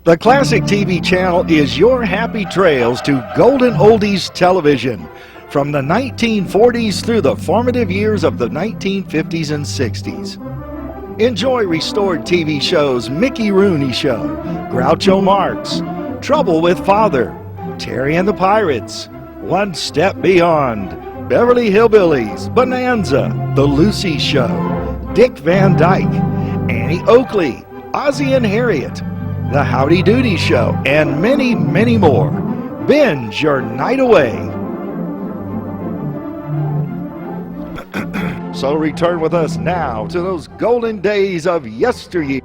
The Classic TV channel is your happy trails to golden oldies television from the 1940s through the formative years of the 1950s and 60s. Enjoy restored TV shows Mickey Rooney Show, Groucho Marx, Trouble with Father, Terry and the Pirates, One Step Beyond, Beverly Hillbillies, Bonanza, The Lucy Show, Dick Van Dyke, Annie Oakley, Ozzie and Harriet, The Howdy Doody Show, and many, many more. Binge your night away. So return with us now to those golden days of yesteryear.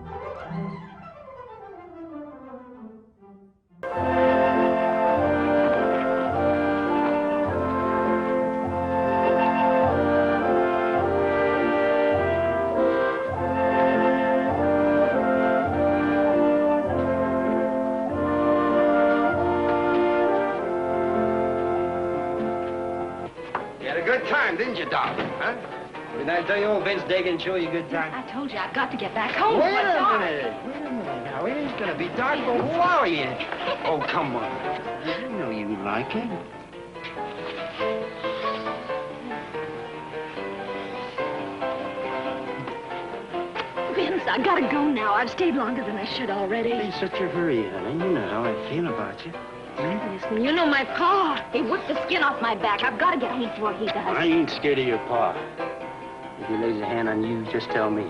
Didn't you, darling? Huh? Didn't I tell you old Vince Dagan show you a good time? I told you I've got to get back home. Wait a minute. Now, it ain't gonna be dark, but who are you? Oh, come on. I know you like it. Vince, I gotta go now. I've stayed longer than I should already. Ain't such a hurry, honey. You know how I feel about you. Listen, you know my pa. He whipped the skin off my back. I've got to get home before he does. I ain't scared of your pa. If he lays a hand on you, just tell me.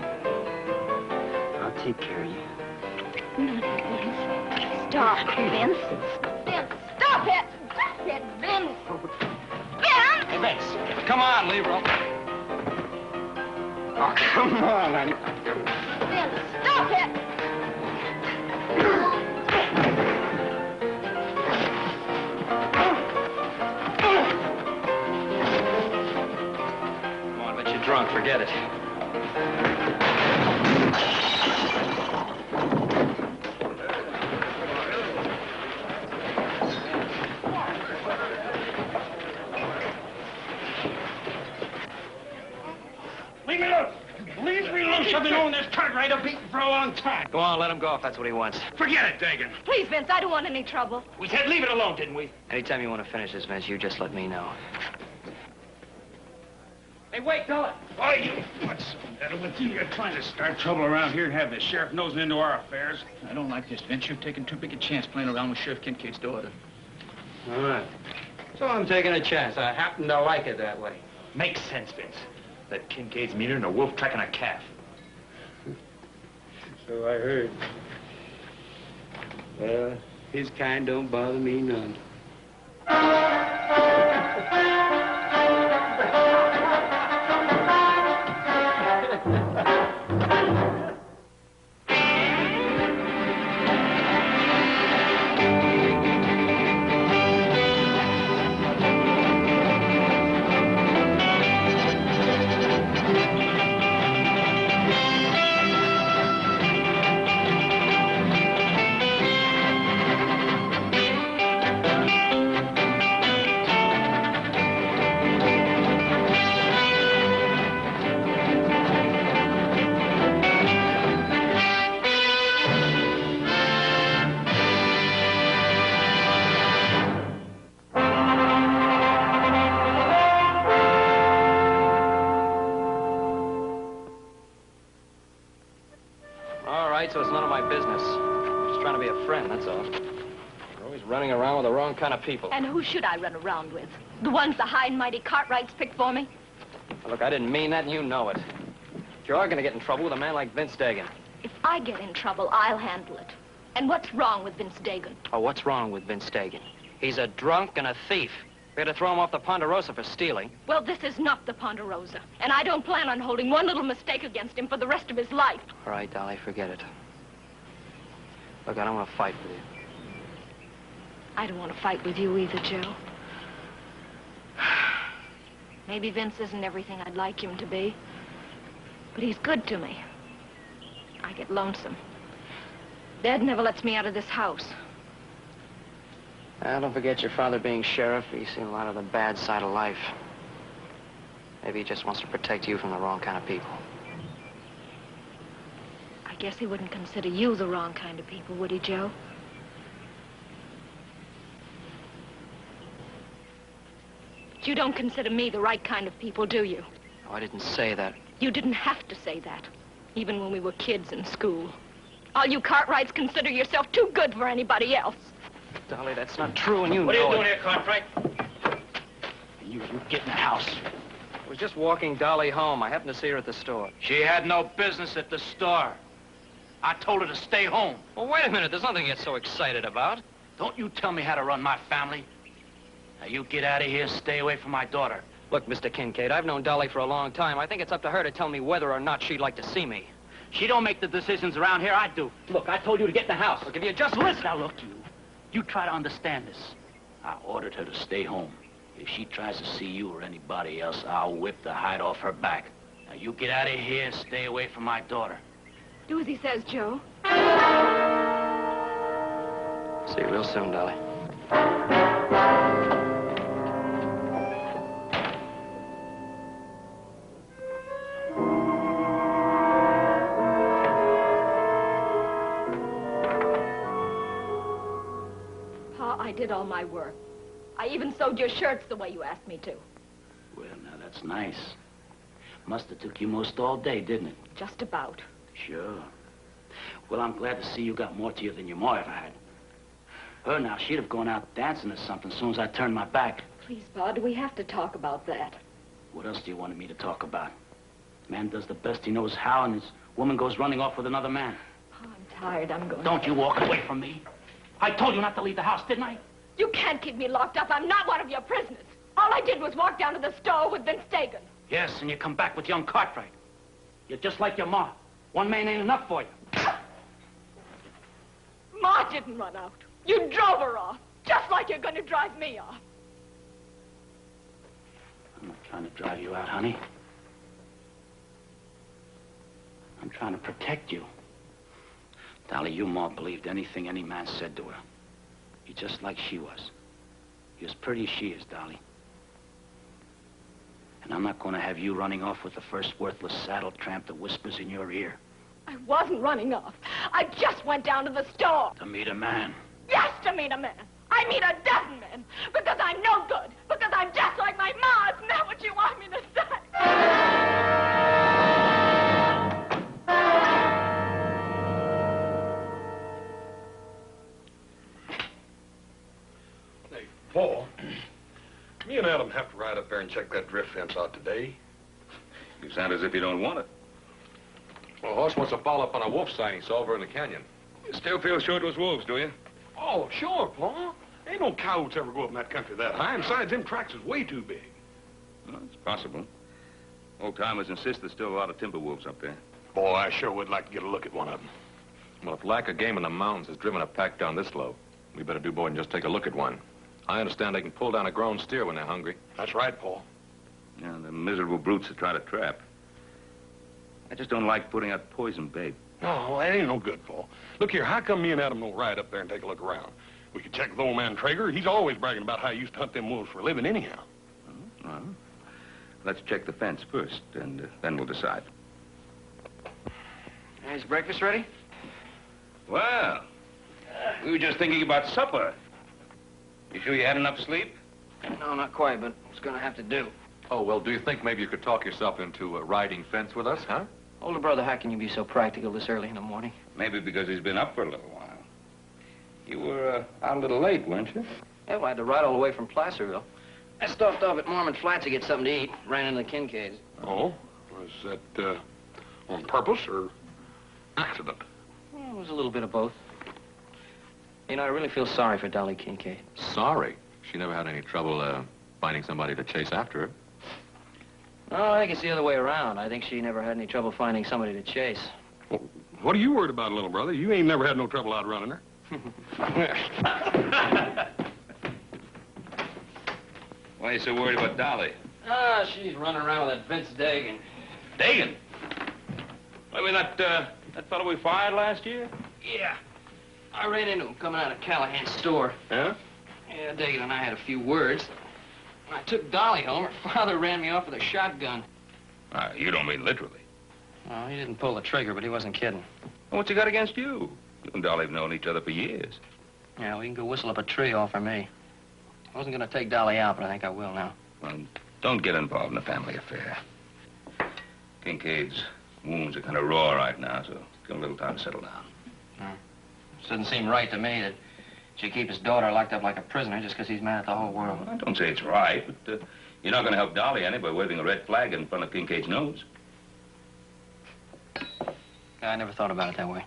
I'll take care of you. No, Vince. Stop, Vince. Vince, stop it. Stop it, Vince. Vince! Hey, Vince, come on, leave her up. Oh, come on, honey. Vince, stop it. Drunk, forget it. Leave me alone! Leave me alone! I've been on this Cartwright a beating for a long time. Go on, let him go if that's what he wants. Forget it, Dagan. Please, Vince, I don't want any trouble. We said leave it alone, didn't we? Anytime you want to finish this, Vince, you just let me know. Hey, wait, Dolly. Why, you... What's the matter with you? You're trying to start trouble around here and have the sheriff nosing into our affairs. I don't like this, Vince. You're taking too big a chance playing around with Sheriff Kincaid's daughter. All right. So I'm taking a chance. I happen to like it that way. Makes sense, Vince. That Kincaid's meaner than a wolf tracking a calf. So I heard. Well, his kind don't bother me none. So it's none of my business. Just trying to be a friend, that's all. You're always running around with the wrong kind of people. And who should I run around with? The ones the high and mighty Cartwrights picked for me? Now, look, I didn't mean that, and you know it. If you are going to get in trouble with a man like Vince Dagan. If I get in trouble, I'll handle it. And what's wrong with Vince Dagan? Oh, what's wrong with Vince Dagan? He's a drunk and a thief. We had to throw him off the Ponderosa for stealing. Well, this is not the Ponderosa. And I don't plan on holding one little mistake against him for the rest of his life. All right, Dolly, forget it. Look, I don't want to fight with you. I don't want to fight with you either, Joe. Maybe Vince isn't everything I'd like him to be. But he's good to me. I get lonesome. Dad never lets me out of this house. Don't forget your father being sheriff. He's seen a lot of the bad side of life. Maybe he just wants to protect you from the wrong kind of people. I guess he wouldn't consider you the wrong kind of people, would he, Joe? you don't consider me the right kind of people, do you? Oh, I didn't say that. You didn't have to say that, even when we were kids in school. All you Cartwrights consider yourself too good for anybody else. Dolly, that's not true, and you What know are you it. doing here, Cartwright? You get in the house. I was just walking Dolly home. I happened to see her at the store. She had no business at the store. I told her to stay home. Well, wait a minute. There's nothing to get so excited about. Don't you tell me how to run my family. Now, you get out of here, stay away from my daughter. Look, Mr. Kincaid, I've known Dolly for a long time. I think it's up to her to tell me whether or not she'd like to see me. She don't make the decisions around here, I do. Look, I told you to get in the house. Look, if you just listen... Now, look, you try to understand this. I ordered her to stay home. If she tries to see you or anybody else, I'll whip the hide off her back. Now, you get out of here and stay away from my daughter. Do as he says, Joe. See you real soon, Dolly. Pa, I did all my work. I even sewed your shirts the way you asked me to. Well, now, that's nice. Must have took you most all day, didn't it? Just about. Sure. Well, I'm glad to see you got more to you than your ma ever had. Her now, she'd have gone out dancing or something as soon as I turned my back. Please, Pa, do we have to talk about that? What else do you want me to talk about? Man does the best he knows how, and his woman goes running off with another man. Pa, I'm tired. I'm going. Don't you walk away from me. I told you not to leave the house, didn't I? You can't keep me locked up. I'm not one of your prisoners. All I did was walk down to the store with Vince Dagan. Yes, and you come back with young Cartwright. You're just like your ma. One man ain't enough for you. Ma didn't run out. You drove her off, just like you're going to drive me off. I'm not trying to drive you out, honey. I'm trying to protect you. Dolly, your ma believed anything any man said to her. You're just like she was. You're as pretty as she is, Dolly. And I'm not going to have you running off with the first worthless saddle tramp that whispers in your ear. I wasn't running off. I just went down to the store. To meet a man. Yes, to meet a man. I meet a dozen men. Because I'm no good. Because I'm just like my ma. Isn't that what you want me to say? Hey, Paul, me and Adam have to ride up there and check that drift fence out today. You sound as if you don't want it. Well, Hoss wants to follow up on a wolf sign he saw over in the canyon. You still feel sure it was wolves, do you? Oh, sure, Paul. Ain't no coyotes ever go up in that country that high, and besides, them tracks is way too big. Well, it's possible. Old-timers insist there's still a lot of timber wolves up there. Boy, I sure would like to get a look at one of them. Well, if lack of game in the mountains has driven a pack down this low, we better do more than just take a look at one. I understand they can pull down a grown steer when they're hungry. That's right, Paul. Yeah, the miserable brutes that try to trap. I just don't like putting out poison bait. No, that ain't no good, Paul. Look here, how come me and Adam don't ride up there and take a look around? We could check with old man Traeger. He's always bragging about how he used to hunt them wolves for a living anyhow. Well, let's check the fence first, and then we'll decide. Is breakfast ready? Well, we were just thinking about supper. You sure you had enough sleep? No, not quite, but it's going to have to do. Oh, well, do you think maybe you could talk yourself into riding fence with us, huh? Older brother, how can you be so practical this early in the morning? Maybe because he's been up for a little while. You were out a little late, weren't you? Yeah, well, I had to ride all the way from Placerville. I stopped off at Mormon Flats to get something to eat. Ran into the Kincaids. Oh? Was that, on purpose or accident? Well, it was a little bit of both. You know, I really feel sorry for Dolly Kincaid. Sorry. She never had any trouble finding somebody to chase after her. No, I think it's the other way around. I think she never had any trouble finding somebody to chase. Well, what are you worried about, little brother? You ain't never had no trouble outrunning her. Why are you so worried about Dolly? Ah, she's running around with that Vince Dagan. Dagan? I mean, that fellow we fired last year? Yeah. I ran into him coming out of Callahan's store. Huh? Yeah, Dagan and I had a few words. When I took Dolly home, her father ran me off with a shotgun. You don't mean literally. Oh, he didn't pull the trigger, but he wasn't kidding. Well, what's he got against you? You and Dolly have known each other for years. Yeah, we can go whistle up a tree all for me. I wasn't going to take Dolly out, but I think I will now. Well, don't get involved in a family affair. Kincaid's wounds are kind of raw right now, so give him a little time to settle down. It doesn't seem right to me that she keep his daughter locked up like a prisoner just because he's mad at the whole world. Well, I don't say it's right, but you're not going to help Dolly any by waving a red flag in front of Kincaid's nose. I never thought about it that way.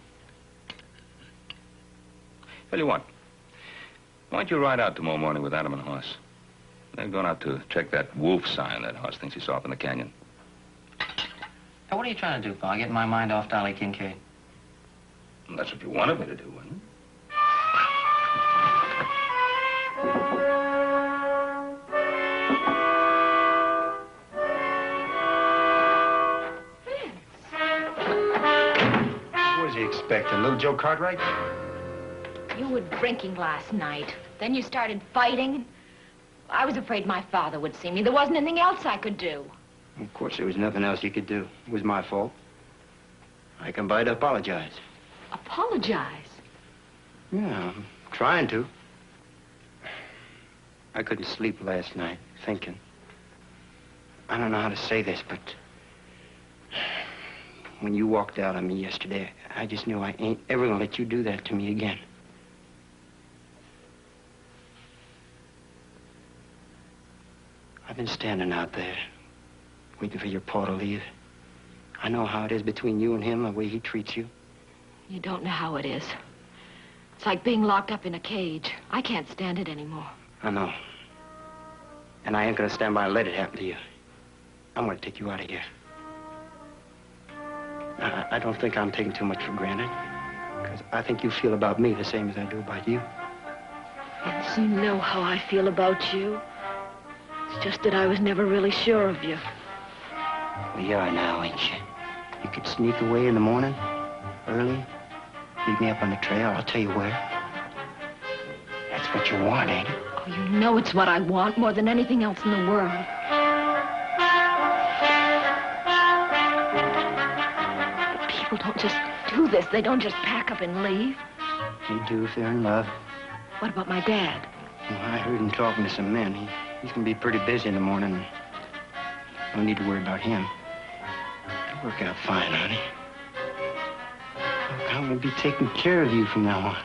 Tell you what, why don't you ride out tomorrow morning with Adam and Hoss? They're going out to check that wolf sign that Hoss thinks he saw up in the canyon. Now, what are you trying to do, Pa? Getting my mind off Dolly Kincaid? Well, that's what you wanted me to do, wasn't it? What does he expect, a little Joe Cartwright? You were drinking last night. Then you started fighting. I was afraid my father would see me. There wasn't anything else I could do. Of course, there was nothing else you could do. It was my fault. I come by to apologize. Apologize? Yeah, I'm trying to. I couldn't sleep last night, thinking. I don't know how to say this, but when you walked out on me yesterday, I just knew I ain't ever gonna let you do that to me again. I've been standing out there, waiting for your pa to leave. I know how it is between you and him, the way he treats you. You don't know how it is. It's like being locked up in a cage. I can't stand it anymore. I know. And I ain't gonna stand by and let it happen to you. I'm gonna take you out of here. I don't think I'm taking too much for granted, because I think you feel about me the same as I do about you. Yes, you know how I feel about you. It's just that I was never really sure of you. Well, you are now, ain't you? You could sneak away in the morning, early, leave me up on the trail. I'll tell you where. That's what you want, ain't it? Oh, you know it's what I want more than anything else in the world. But people don't just do this. They don't just pack up and leave. They do if they're in love. What about my dad? Well, I heard him talking to some men. He's gonna be pretty busy in the morning. No need to worry about him. It'll work out fine, honey. Look, I'm gonna be taking care of you from now on.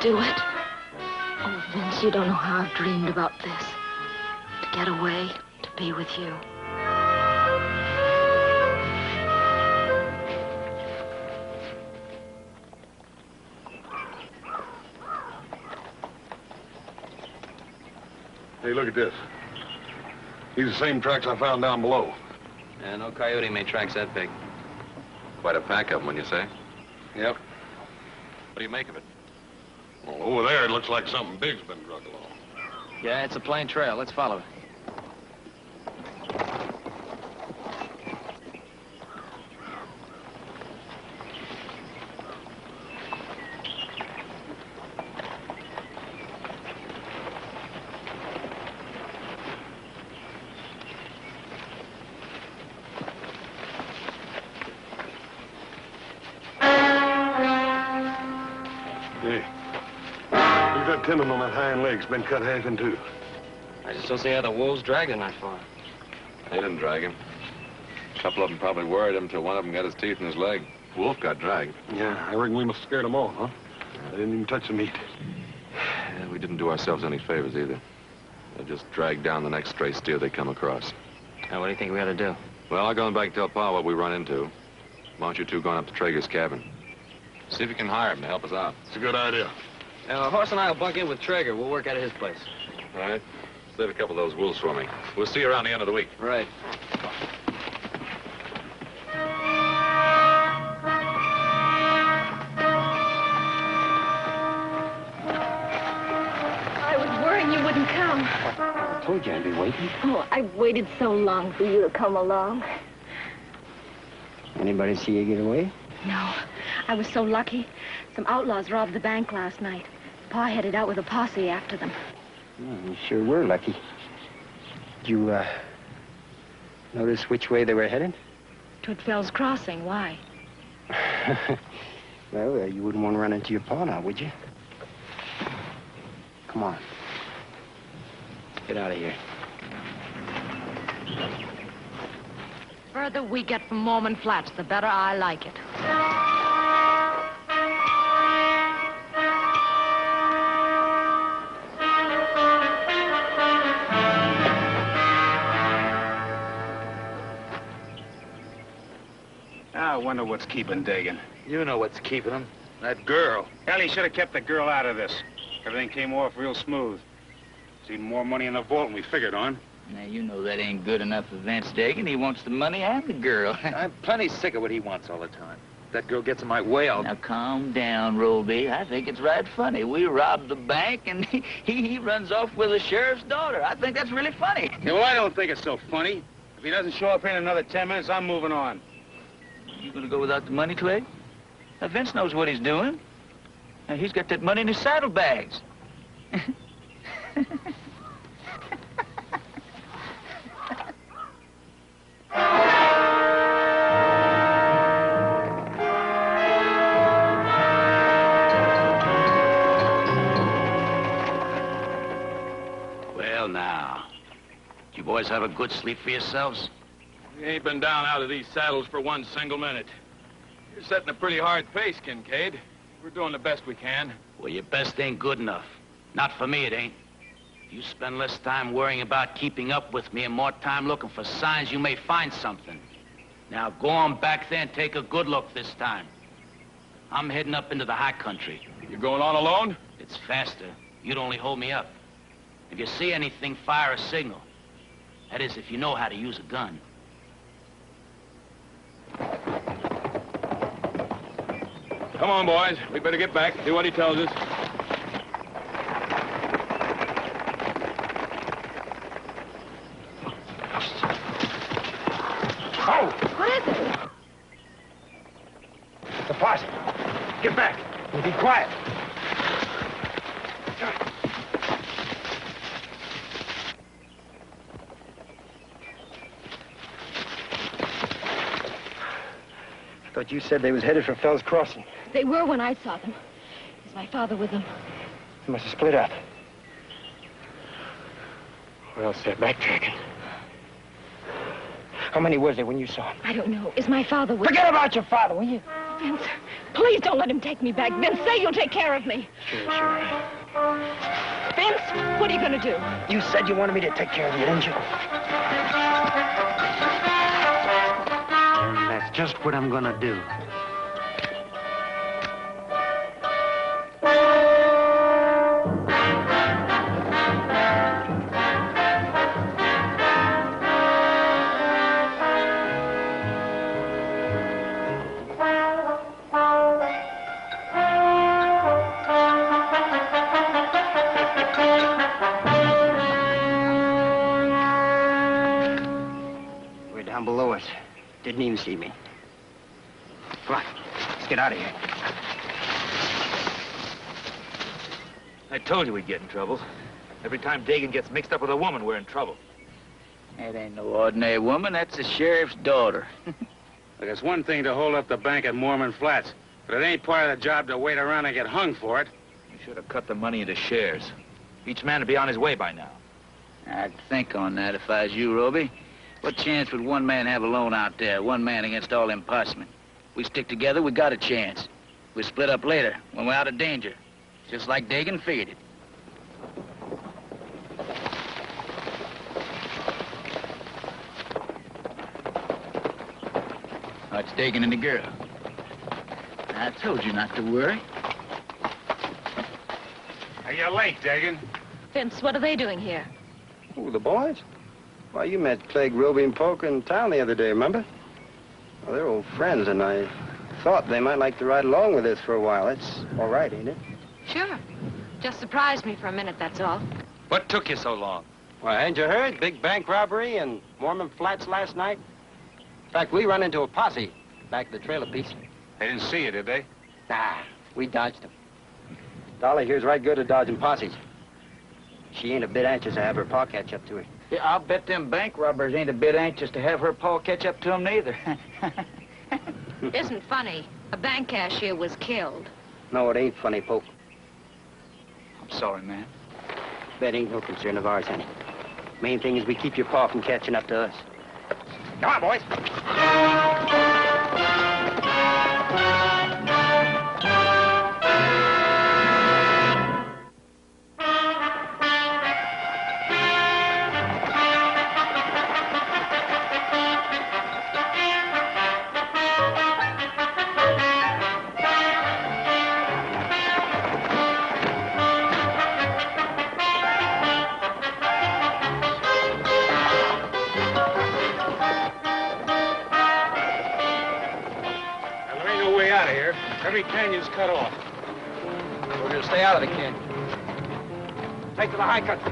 Do it? Oh, Vince, you don't know how I've dreamed about this. To get away, to be with you. Hey, look at this. These are the same tracks I found down below. Yeah, no coyote made tracks that big. Quite a pack of them, when you say. Yep. What do you make of it? Well, over there, it looks like something big's been dragged along. Yeah, it's a plain trail. Let's follow it. Hey, look at that tendon on that hind leg's been cut half in two. I just don't see how the wolves dragged him that far. They didn't drag him. A couple of them probably worried him until one of them got his teeth in his leg. Wolf got dragged. Yeah, I reckon we must have scared them off, huh? They didn't even touch the meat. Yeah, we didn't do ourselves any favors either. They just dragged down the next stray steer they come across. Now, what do you think we ought to do? Well, I'll go back and tell Pa what we run into. Why don't you two go on up to Traeger's cabin? See if you can hire him to help us out. It's a good idea. Now, Horse and I will bunk in with Traeger. We'll work out of his place. All right. Save a couple of those wolves for me. We'll see you around the end of the week. Right. I was worrying you wouldn't come. I told you I'd be waiting. Oh, I've waited so long for you to come along. Anybody see you get away? No, I was so lucky. Some outlaws robbed the bank last night. Pa headed out with a posse after them. You sure were lucky. Did you, notice which way they were headed? Toward Fell's Crossing. Why? Well, you wouldn't want to run into your pa now, would you? Come on. Get out of here. The further we get from Mormon Flats, the better I like it. I wonder what's keeping Dagan. You know what's keeping him. That girl. Hell, he should have kept the girl out of this. Everything came off real smooth. There's even more money in the vault than we figured on. Now, you know that ain't good enough for Vince Dagan. He wants the money and the girl. I'm plenty sick of what he wants all the time. If that girl gets in my way, I'll... Now, calm down, Roby. I think it's right funny. We robbed the bank, and he runs off with the sheriff's daughter. I think that's really funny. Yeah, well, I don't think it's so funny. If he doesn't show up here in another 10 minutes, I'm moving on. You gonna go without the money, Clay? Now, Vince knows what he's doing. Now, he's got that money in his saddlebags. Well, now, you boys have a good sleep for yourselves? We ain't been down out of these saddles for one single minute. You're setting a pretty hard pace, Kincaid. We're doing the best we can. Well, your best ain't good enough. Not for me, it ain't. If you spend less time worrying about keeping up with me and more time looking for signs, you may find something. Now, go on back there and take a good look this time. I'm heading up into the high country. You going on alone? It's faster. You'd only hold me up. If you see anything, fire a signal. That is, if you know how to use a gun. Come on, boys. We better get back, do what he tells us. Oh! What is it? The posse. Get back. And be quiet. I thought you said they was headed for Fell's Crossing. They were when I saw them. Is my father with them? They must have split up. Or else they're backtracking. How many was there when you saw him? I don't know. Is my father with Forget about your father, will you? Vince, please don't let him take me back. Vince, say you'll take care of me. Sure. Vince, what are you going to do? You said you wanted me to take care of you, didn't you? And that's just what I'm going to do. Below us. Didn't even see me. Come on, let's get out of here. I told you we'd get in trouble. Every time Dagan gets mixed up with a woman, we're in trouble. That ain't no ordinary woman. That's the sheriff's daughter. Look, it's one thing to hold up the bank at Mormon Flats, but it ain't part of the job to wait around and get hung for it. You should have cut the money into shares. Each man would be on his way by now. I'd think on that if I was you, Roby. What chance would one man have alone out there? One man against all them possimen. We stick together, we got a chance. We split up later, when we're out of danger. Just like Dagan figured it. Oh, it's Dagan and the girl. I told you not to worry. Hey, you're late, Dagan. Vince, what are they doing here? Oh, the boys? Why, you met Clegg, Roby, and Poker in town the other day, remember? Well, they're old friends, and I thought they might like to ride along with us for a while. That's all right, ain't it? Sure. Just surprised me for a minute, that's all. What took you so long? Well, hadn't you heard? Big bank robbery in Mormon Flats last night? In fact, we run into a posse back at the trailer piece. They didn't see you, did they? Nah, we dodged them. Dolly here's right good at dodging posses. She ain't a bit anxious to have her pa catch up to her. Yeah, I'll bet them bank robbers ain't a bit anxious to have her pa catch up to them neither. Isn't funny. A bank cashier was killed. No, it ain't funny, Pope. I'm sorry, man. That ain't no concern of ours, honey. Main thing is we keep your paw from catching up to us. Come on, boys. Every canyon's cut off. We're gonna stay out of the canyon. Take to the high country.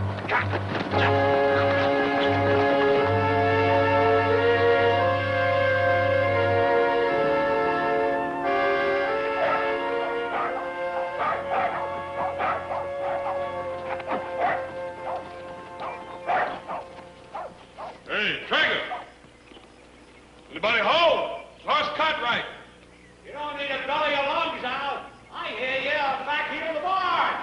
Hey, Traeger! Anybody home? Lorne Cartwright. You don't need to belly your lungs out. I hear you back here in the barn.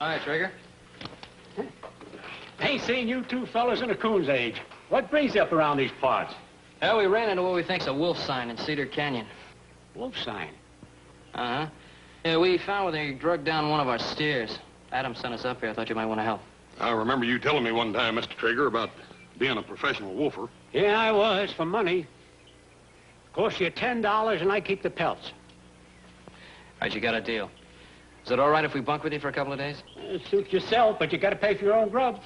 Hi, Traeger. Ain't seen you two fellas in a coon's age. What brings you up around these parts? Well, we ran into what we think's a wolf sign in Cedar Canyon. Wolf sign. Uh-huh. Yeah, we found where they drugged down one of our steers. Adam sent us up here. I thought you might want to help. I remember you telling me one time, Mr. Traeger, about being a professional wolfer. Yeah, I was, for money. Cost you $10 and I keep the pelts. All right, you got a deal. Is it all right if we bunk with you for a couple of days? Suit yourself, but you gotta pay for your own grub.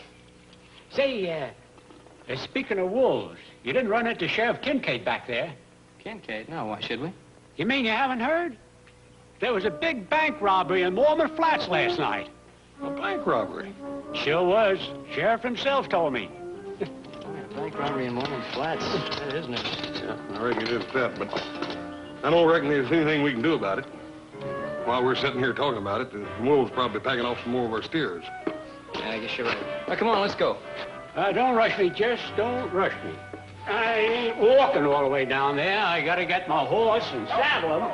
Say, speaking of wolves, you didn't run into Sheriff Kincaid back there. Kincaid? No, why should we? You mean you haven't heard? There was a big bank robbery in Mormon Flats last night. A bank robbery? Sure was. Sheriff himself told me. Bank robbery in Mormon Flats. That is news. Yeah, I reckon it is that, but I don't reckon there's anything we can do about it. While we're sitting here talking about it, the wolves probably packing off some more of our steers. Yeah, I guess you're right. Now, come on, let's go. Don't rush me, Jess. Don't rush me. I ain't walking all the way down there. I gotta get my horse and saddle him.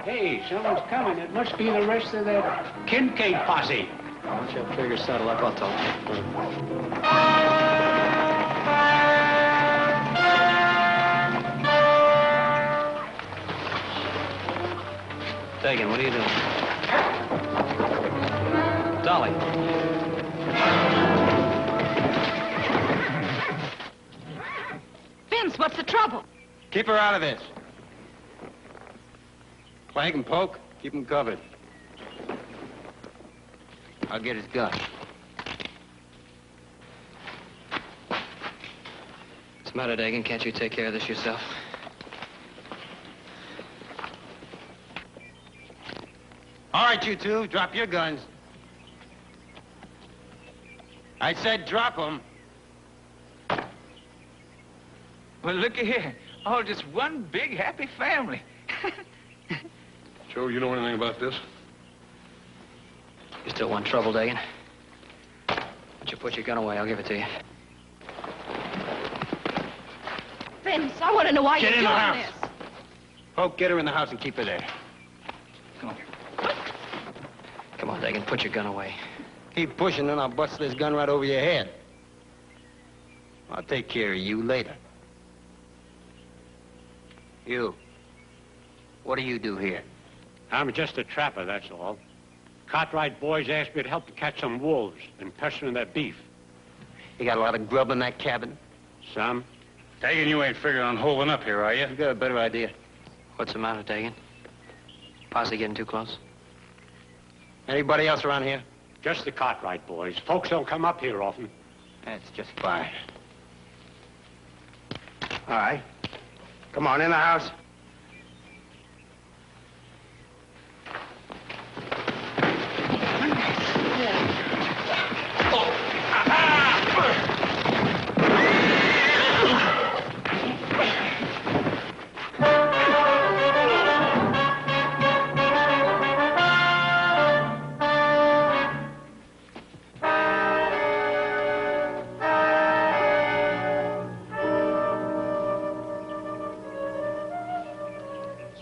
Hey, someone's coming. It must be the rest of that Kincaid posse. Why don't you have Traeger saddle up? I'll talk to you. Dagan, what are you doing? Dolly. Vince, what's the trouble? Keep her out of this. Plank and poke, keep him covered. I'll get his gun. What's the matter, Dagan? Can't you take care of this yourself? All right, you two, drop your guns. I said drop them. Well, looky here. All just one big happy family. Joe, you know anything about this? You still want trouble, Dagan? Why don't you put your gun away? I'll give it to you. Vince, I want to know why you're doing this. Poke, get her in the house and keep her there. Come on. Come on, Dagan, put your gun away. Keep pushing, and I'll bust this gun right over your head. I'll take care of you later. You. What do you do here? I'm just a trapper, that's all. Cartwright boys asked me to help to catch some wolves and pestering their beef. You got a lot of grub in that cabin? Some. Dagan, you ain't figuring on holding up here, are you? You got a better idea. What's the matter, Dagan? Posse getting too close? Anybody else around here? Just the Cartwright boys. Folks don't come up here often. That's just fine. All right. Come on, in the house.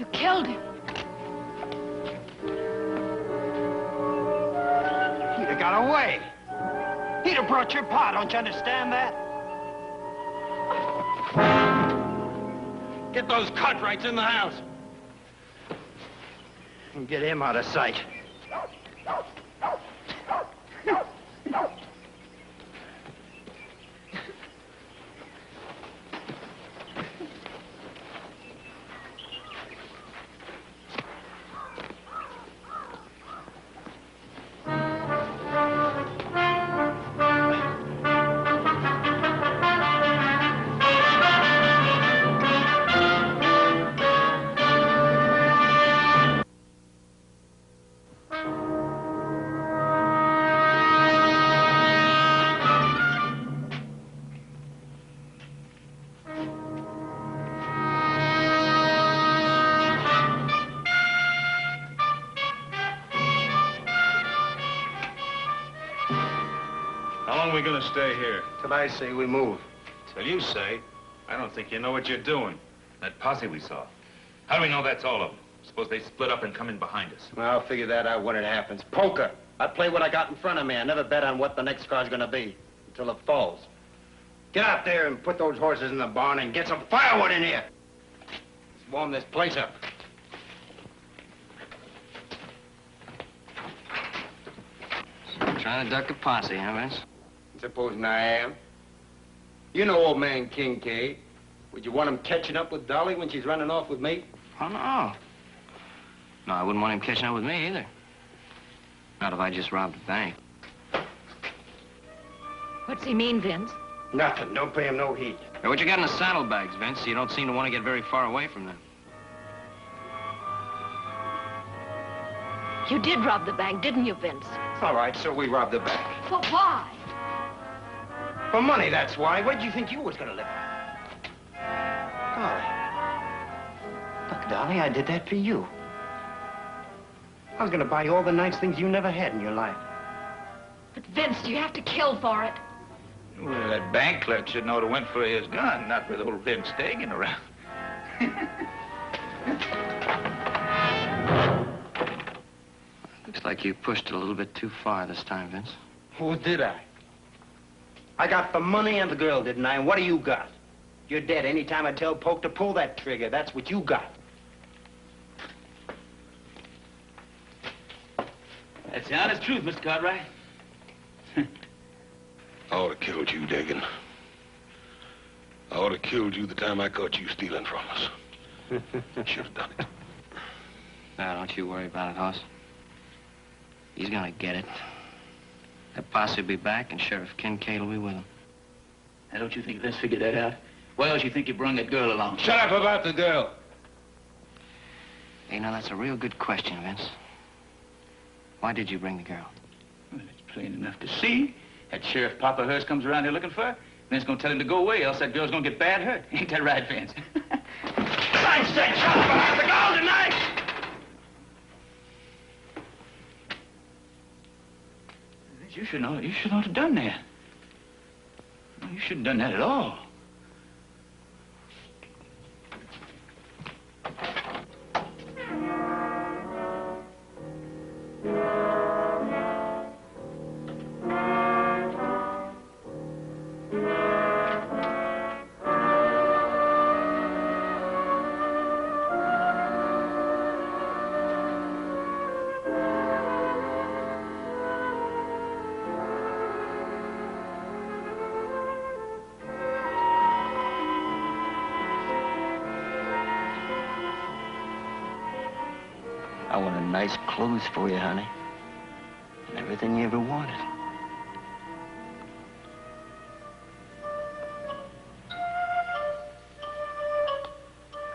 You killed him. He'd have got away. He'd have brought your pa, don't you understand that? Get those Cartwrights in the house. And get him out of sight. How long are we gonna stay here? Till I say we move. Till you say. I don't think you know what you're doing. That posse we saw. How do we know that's all of them? Suppose they split up and come in behind us. Well, I'll figure that out when it happens. Poker. I play what I got in front of me. I never bet on what the next car's gonna be until it falls. Get out there and put those horses in the barn and get some firewood in here. Let's warm this place up. Trying to duck a posse, huh, Vince? Supposing I am. You know old man Kincaid. Would you want him catching up with Dolly when she's running off with me? Oh, no. No, I wouldn't want him catching up with me either. Not if I just robbed a bank. What's he mean, Vince? Nothing. Don't pay him no heed. Hey, what you got in the saddlebags, Vince? You don't seem to want to get very far away from them. You did rob the bank, didn't you, Vince? All right, so we robbed the bank. But why? For money, that's why. Where'd you think you was gonna live? Dolly. Look, Dolly, I did that for you. I was gonna buy you all the nice things you never had in your life. But Vince, you have to kill for it. Well, that bank clerk should know to went for his gun, not with old Vince Dagan around. Looks like you pushed it a little bit too far this time, Vince. Who did I? I got the money and the girl, didn't I? And what do you got? You're dead. Anytime I tell Poke to pull that trigger, that's what you got. That's the honest truth, Mr. Cartwright. I ought to killed you, Dagan. I ought to killed you the time I caught you stealing from us. Should have done it. Now, don't you worry about it, Hoss. He's gonna get it. That posse will be back, and Sheriff Kincaid will be with him. Now, don't you think Vince figured that out? Why else you think you brung that girl along? Shut up about the girl. Hey, now, that's a real good question, Vince. Why did you bring the girl? Well, it's plain enough to see. That Sheriff Papa hers comes around here looking for her. Vince gonna tell him to go away, else that girl's gonna get bad hurt. Ain't that right, Vince? I said shut up about the girl tonight! Vince, you should not have done that. You shouldn't have done that at all. I want nice clothes for you, honey. And everything you ever wanted.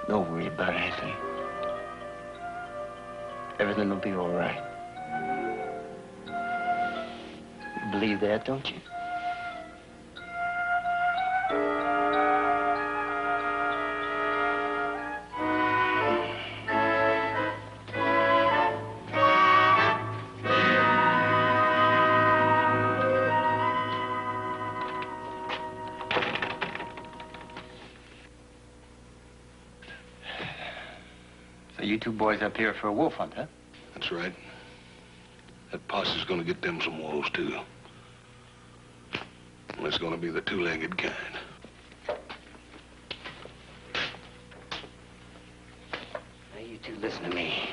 Don't worry about anything. Everything will be all right. You believe that, don't you? You two boys up here for a wolf hunt, huh? That's right. That posse's gonna get them some wolves, too. And it's gonna be the two-legged kind. Now, you two listen to me.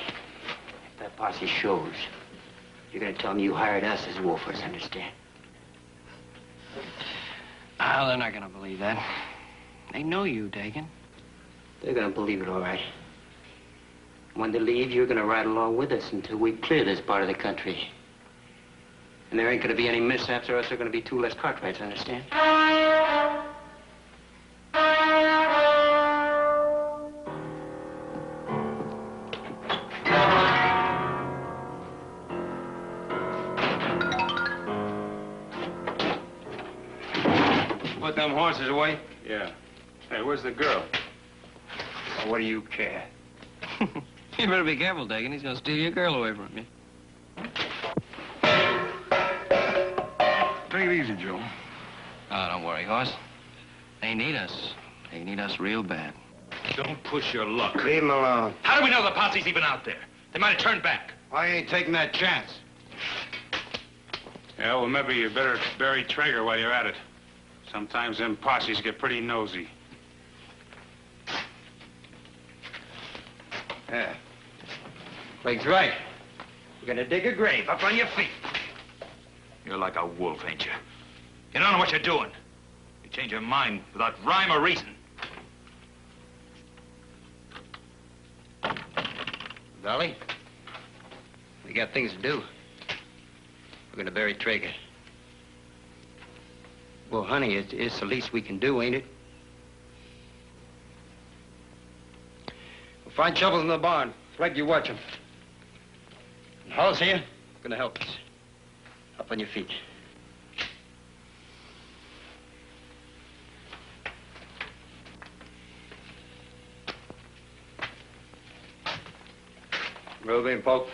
If that posse shows, you're gonna tell them you hired us as wolfers, understand? Ah, they're not gonna believe that. They know you, Dagan. They're gonna believe it, all right. When they leave, you're gonna ride along with us until we clear this part of the country. And there ain't gonna be any mishaps, or else there are gonna be 2 less Cartwrights, understand? Put them horses away? Yeah. Hey, where's the girl? Well, what do you care? You better be careful, Dagan. He's gonna steal your girl away from you. Take it easy, Joe. Oh, don't worry, horse. They need us. They need us real bad. Don't push your luck. Leave him alone. How do we know the posse's even out there? They might have turned back. I ain't taking that chance. Yeah, well, maybe you better bury Traeger while you're at it. Sometimes them posses get pretty nosy. Yeah. Clegg's right. We're gonna dig a grave up on your feet. You're like a wolf, ain't you? You don't know what you're doing. You change your mind without rhyme or reason. Dolly, we got things to do. We're gonna bury Traeger. Well, honey, it's the least we can do, ain't it? We'll find shovels in the barn. Clegg, you watch them. And Hollis here, gonna help us. Up on your feet. Move in, Polk.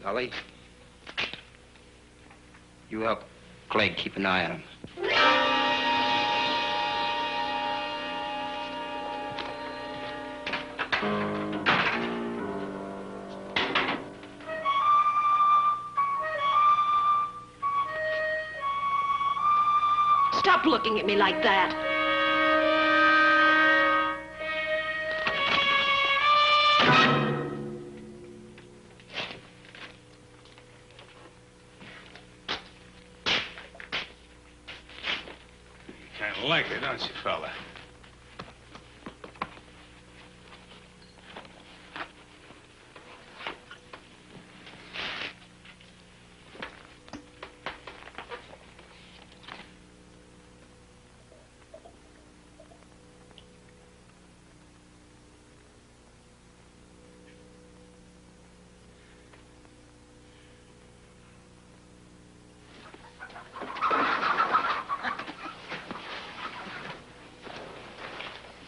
Dolly, you help Clegg keep an eye on him. Stop looking at me like that. Kind of like it, don't you, fella?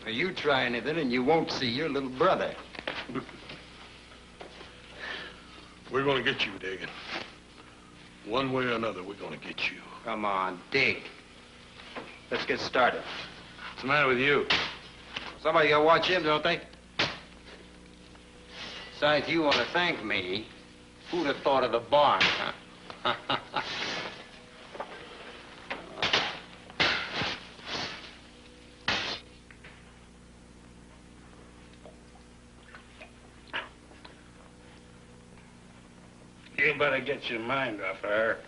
You try anything and you won't see your little brother. We're gonna get you, Dagan. One way or another, we're gonna get you. Come on, dig. Let's get started. What's the matter with you? Somebody gotta watch him, don't they? Besides, you want to thank me. Who'd have thought of the barn, huh? You better get your mind off of her.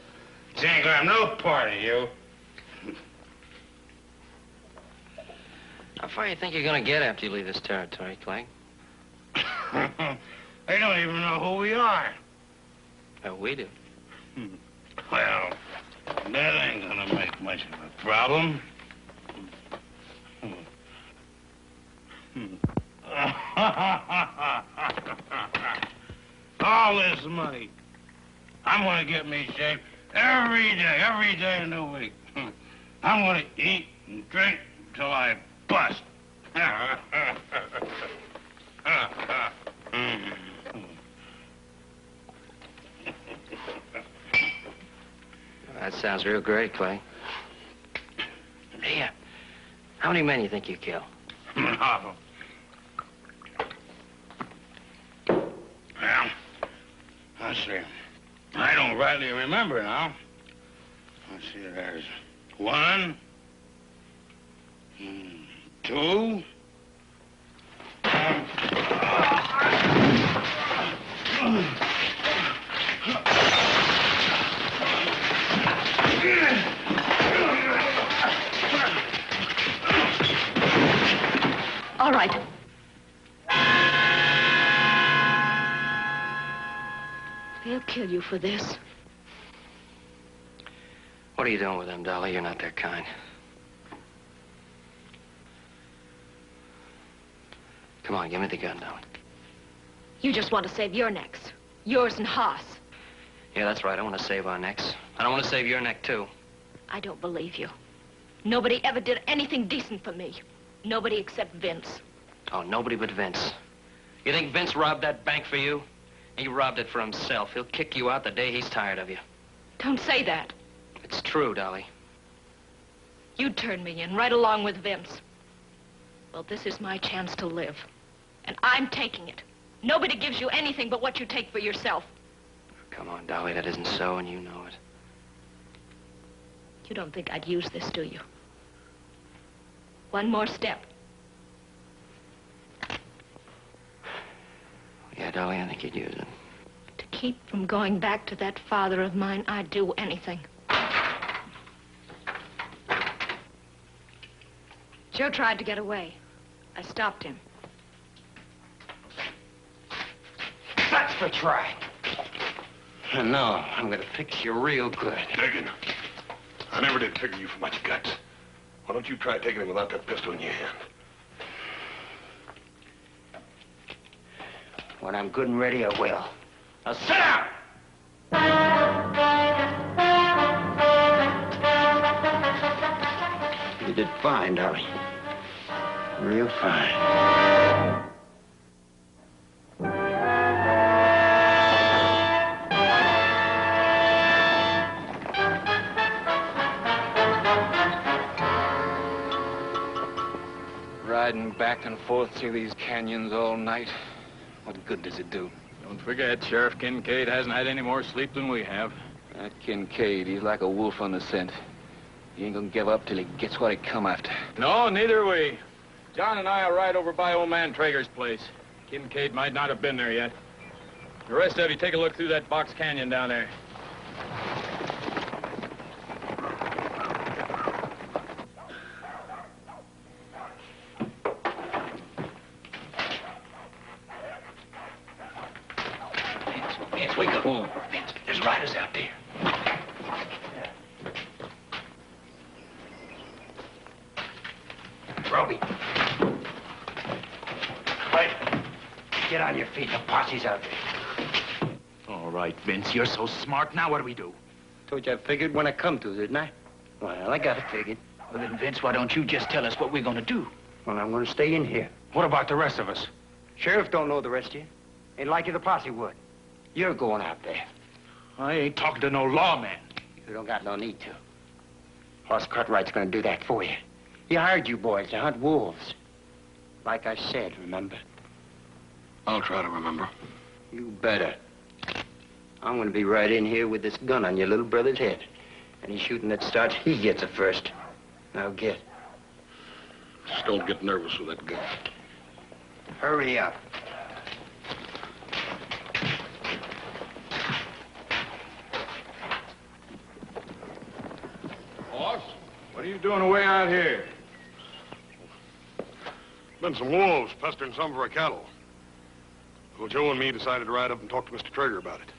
She ain't gonna have no part of you. How far you think you're gonna get after you leave this territory, Clegg? They don't even know who we are. Oh, we do. Well, that ain't gonna make much of a problem. All this money. I'm gonna get me shaved every day in the week. I'm gonna eat and drink till I bust. That sounds real great, Clegg. Hey, how many men you think you killed? Well, let's see. I don't rightly remember now. Let's see, there's 1, 2. All right. They'll kill you for this. What are you doing with them, Dolly? You're not their kind. Come on, give me the gun, Dolly. You just want to save your necks. Yours and Haas. Yeah, that's right. I want to save our necks. And I want to save your neck, too. I don't believe you. Nobody ever did anything decent for me. Nobody except Vince. Oh, nobody but Vince. You think Vince robbed that bank for you? He robbed it for himself. He'll kick you out the day he's tired of you. Don't say that. It's true, Dolly. You turned me in right along with Vince. Well, this is my chance to live. And I'm taking it. Nobody gives you anything but what you take for yourself. Come on, Dolly, that isn't so, and you know it. You don't think I'd use this, do you? One more step. Yeah, Dolly, I think you'd use it. To keep from going back to that father of mine, I'd do anything. Joe tried to get away. I stopped him. That's the try. And now, I'm gonna fix you real good. Diggin', I never did figure you for much guts. Why don't you try taking him without that pistol in your hand? When I'm good and ready, I will. Now sit down! You did fine, Dolly. Real fine. Riding back and forth through these canyons all night. What good does it do? Don't forget, Sheriff Kincaid hasn't had any more sleep than we have. That Kincaid, he's like a wolf on the scent. He ain't gonna give up till he gets what he come after. No, neither we. John and I will ride over by old man Traeger's place. Kincaid might not have been there yet. The rest of you take a look through that box canyon down there. Vince, wake up. Oh. Vince, there's riders out there. Roby. Right. Get on your feet. The posse's out there. All right, Vince, you're so smart. Now what do we do? Told you I figured when I come to, didn't I? Well, I got it figured. Well, then, Vince, why don't you just tell us what we're gonna do? Well, I'm gonna stay in here. What about the rest of us? Sheriff don't know the rest of you. Ain't like you the posse would. You're going out there. I ain't talking to no lawman. You don't got no need to. Hoss Cartwright's gonna do that for you. He hired you boys to hunt wolves. Like I said, remember? I'll try to remember. You better. I'm gonna be right in here with this gun on your little brother's head. Any shooting that starts, he gets it first. Now get. Just don't get nervous with that gun. Hurry up. Boss, what are you doing away out here? Been some wolves pestering some of our cattle. Well, Joe and me decided to ride up and talk to Mr. Traeger about it.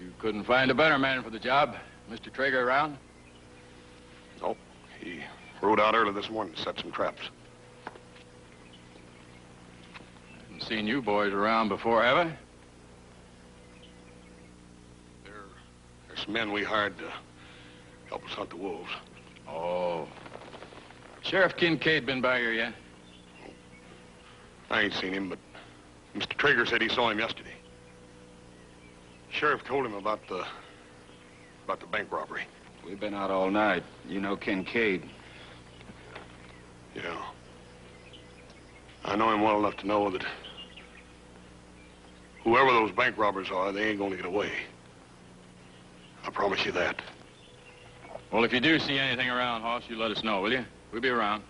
You couldn't find a better man for the job. Mr. Traeger around? Nope. He rode out early this morning to set some traps. Haven't seen you boys around before, have I? There's some men we hired to help us hunt the wolves. Oh. Sheriff Kincaid been by here yet? I ain't seen him, but Mr. Traeger said he saw him yesterday. Sheriff told him about the bank robbery. We've been out all night. You know Kincaid. Yeah. I know him well enough to know that whoever those bank robbers are, they ain't gonna get away. I promise you that. Well, if you do see anything around, Hoss, you let us know, will you? We'll be around.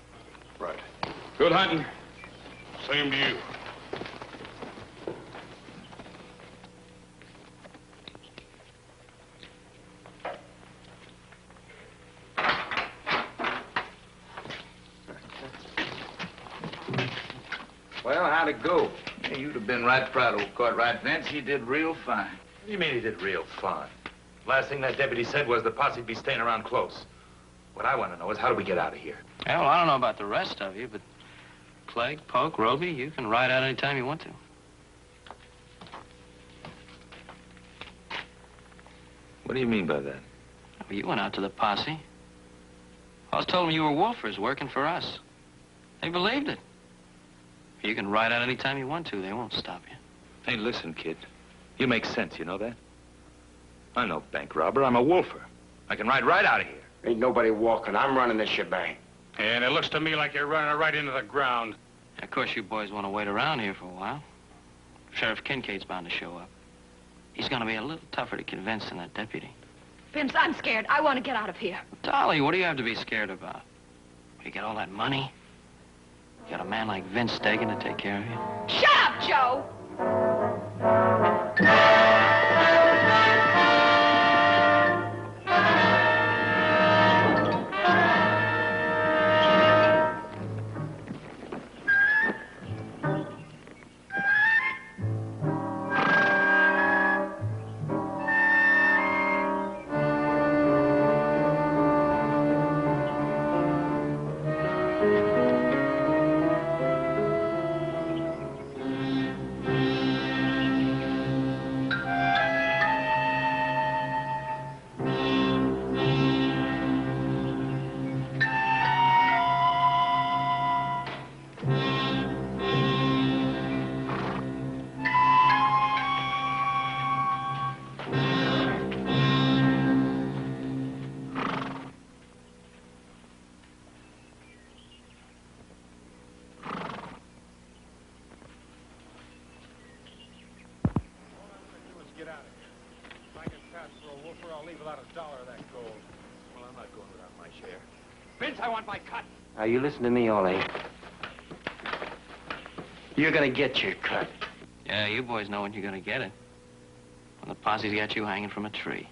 Right. Good hunting. Same to you. Well, how'd it go? Hey, you'd have been right proud, old Cartwright, Vince. He did real fine. What do you mean he did real fine? Last thing that deputy said was the posse'd be staying around close. What I want to know is how do we get out of here? Yeah, well, I don't know about the rest of you, but Clegg, Poke, Roby, you can ride out any time you want to. What do you mean by that? Well, you went out to the posse. I was told them you were wolfers working for us. They believed it. You can ride out any time you want to. They won't stop you. Hey, listen, kid. You make sense, you know that? I'm no bank robber. I'm a wolfer. I can ride right out of here. Ain't nobody walking. I'm running this shebang. And it looks to me like you're running it right into the ground. Of course, you boys want to wait around here for a while. Sheriff Kincaid's bound to show up. He's going to be a little tougher to convince than that deputy. Vince, I'm scared. I want to get out of here. Dolly, what do you have to be scared about? You get all that money? You got a man like Vince Dagan to take care of you? Shut up, Joe! Vince, I want my cut. Now, you listen to me, Ole. You're gonna get your cut. Yeah, you boys know when you're gonna get it. When the posse's got you hanging from a tree.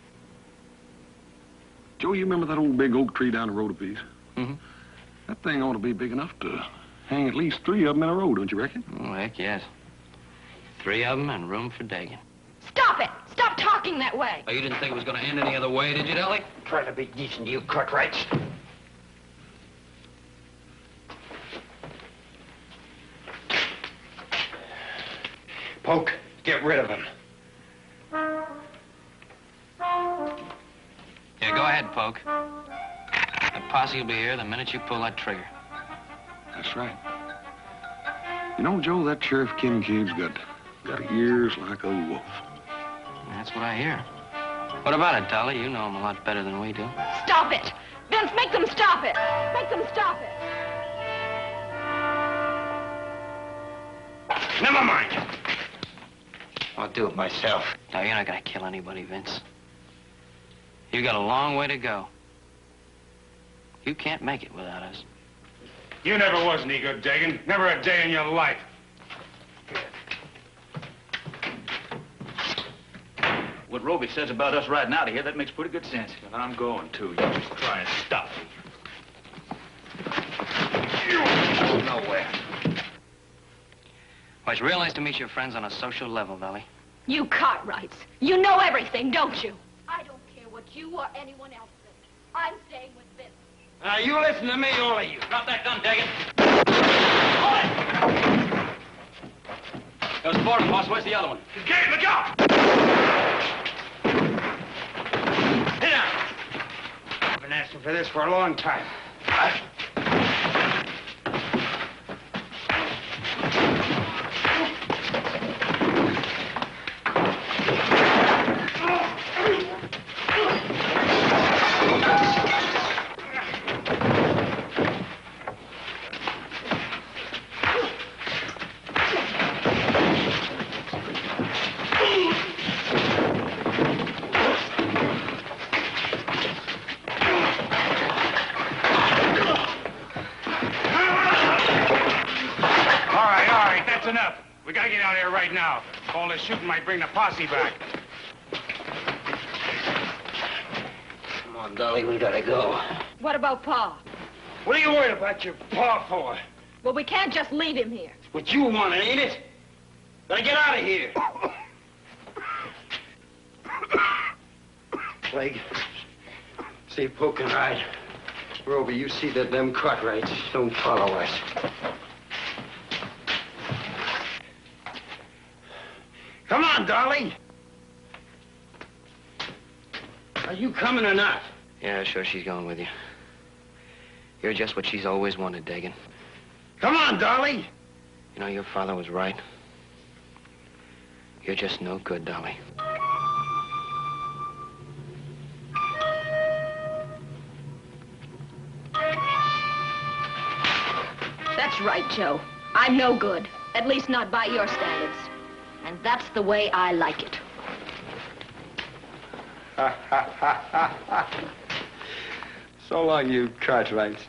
Joe, you remember that old big oak tree down the road a piece? Mm-hmm. That thing ought to be big enough to hang at least 3 of them in a row, don't you reckon? Oh, heck yes. 3 of them and room for Dagan. Stop it! Stop talking that way! Oh, you didn't think it was gonna end any other way, did you, Dolly? Try to be decent, you Cartwrights. Poke, get rid of him. Yeah, go ahead, Poke. The posse will be here the minute you pull that trigger. That's right. You know, Joe, that Sheriff Kincaid's got ears like a wolf. That's what I hear. What about it, Dolly? You know him a lot better than we do. Stop it! Vince, make them stop it! Make them stop it! Never mind. I'll do it myself. No, you're not gonna kill anybody, Vince. You got a long way to go. You can't make it without us. You never was any good, Dagan. Never a day in your life. What Roby says about us riding out of here, that makes pretty good sense. And I'm going to. You just try and stop me. Nowhere. Well, it's real nice to meet your friends on a social level, Dolly. You Cartwrights, you know everything, don't you? I don't care what you or anyone else thinks. I'm staying with Vince. Now, you listen to me, all of you. Drop that gun, Dagan. There's 4 of them, boss. Where's the other one? Kincaid, look out! Sit down. I've been asking for this for a long time. We gotta get out of here right now. All this shooting might bring the posse back. Come on, Dolly, we gotta go. What about Pa? What are you worried about your pa for? Well, we can't just leave him here. What you want, ain't it? Gotta get out of here. Blake, see if Poke can ride. Rover, you see that them Cartwrights don't follow us. Come on, Dolly. Are you coming or not? Yeah, sure, she's going with you. You're just what she's always wanted, Dagan. Come on, Dolly. You know, your father was right. You're just no good, Dolly. That's right, Joe. I'm no good. At least not by your standards. And that's the way I like it. So long, you Cartwrights.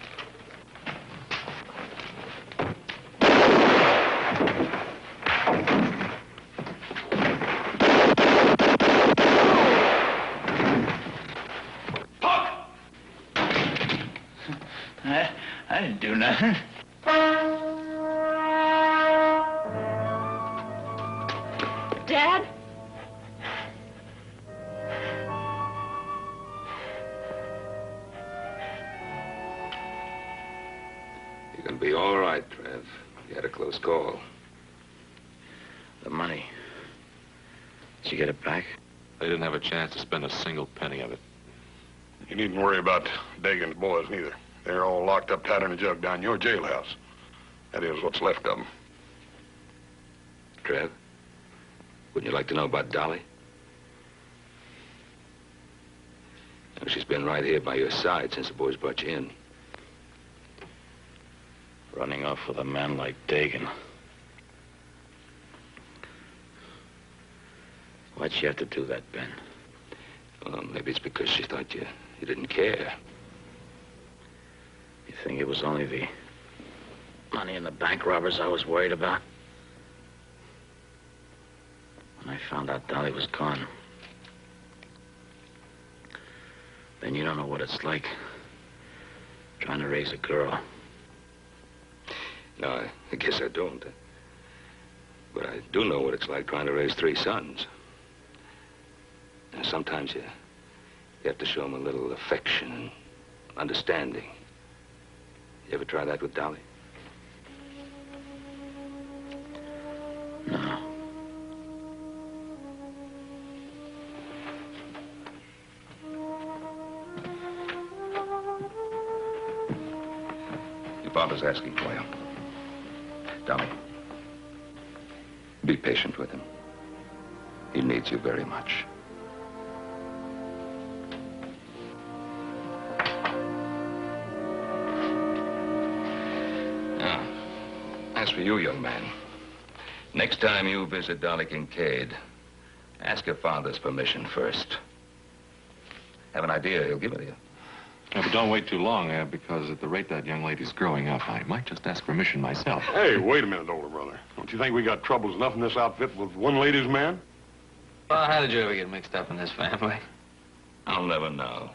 I didn't do nothing. Dad? You're gonna be all right, Trev. You had a close call. The money. Did you get it back? They didn't have a chance to spend a single penny of it. You needn't worry about Dagan's boys, neither. They're all locked up tight in a jug down your jailhouse. That is what's left of them. Trev, wouldn't you like to know about Dolly? You know, she's been right here by your side since the boys brought you in. Running off with a man like Dagan. Why'd she have to do that, Ben? Well, maybe it's because she thought you didn't care. You think it was only the money and the bank robbers I was worried about? When I found out Dolly was gone, then you don't know what it's like trying to raise a girl. No, I guess I don't. But I do know what it's like trying to raise 3 sons. And sometimes you have to show them a little affection and understanding. You ever try that with Dolly? No. Your father's asking for you. Dolly, be patient with him. He needs you very much. Now, as for you, young man, next time you visit Dolly Kincaid, ask your father's permission first. Have an idea, he'll give it to you. Yeah, but don't wait too long, because at the rate that young lady's growing up, I might just ask permission myself. Hey, wait a minute, older brother. Don't you think we got troubles enough in this outfit with one lady's man? Well, how did you ever get mixed up in this family? I'll never know.